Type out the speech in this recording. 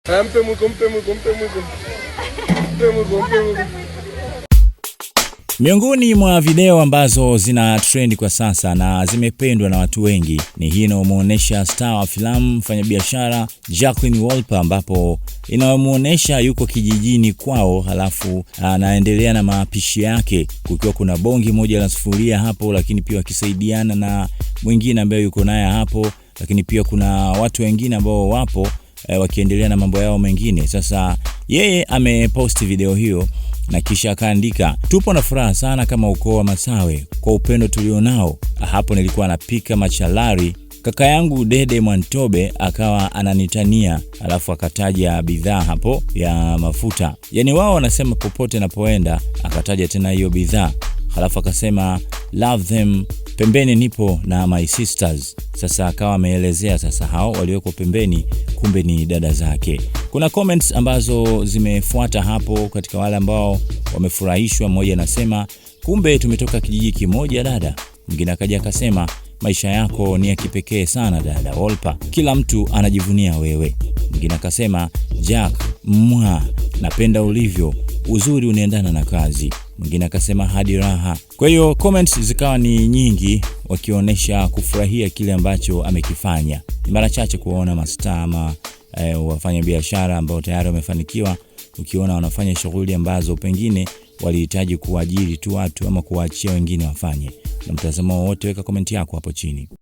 Mpe mwiko. Miongoni mwa video ambazo zina trend kwa sasa na zimependwa na watu wengi ni hii inayomuonesha star wa filamu mfanyabiashara Jacqueline Wolper, ambapo inayomuonesha yuko kijijini kwao, halafu anaendelea na mapishi yake, kukiwa kuna bongi moja la sufuria hapo, lakini pia wakisaidiana na mwingine ambaye yuko naye hapo, lakini pia kuna watu wengine ambao wapo wakiendelea na mambo yao mengine. Sasa yeye ameposti video hiyo na kisha akaandika, tupo na furaha sana kama ukoo wa Masawe kwa upendo tulionao. Hapo nilikuwa napika machalari, kaka yangu Dede Mwantobe akawa ananitania, alafu akataja bidhaa hapo ya mafuta. Yani wao wanasema popote napoenda, akataja tena hiyo bidhaa. Halafu akasema love them, pembeni nipo na my sisters. Sasa akawa ameelezea sasa hao walioko pembeni kumbe ni dada zake. Kuna comments ambazo zimefuata hapo katika wale ambao wamefurahishwa. Mmoja anasema kumbe tumetoka kijiji kimoja dada. Mwingine akaja akasema maisha yako ni ya kipekee sana dada Wolper, kila mtu anajivunia wewe. Mwingine akasema Jack napenda ulivyo, uzuri unaendana na kazi. Mwingine akasema hadi raha. Kwa hiyo comments zikawa ni nyingi wakionyesha kufurahia kile ambacho amekifanya. Ni mara chache kuona mastaa ama wafanya biashara ambao tayari wamefanikiwa, ukiona wanafanya shughuli ambazo pengine walihitaji kuajiri tu watu ama kuachia wengine wafanye. Na mtazamo wote, weka komenti yako hapo chini.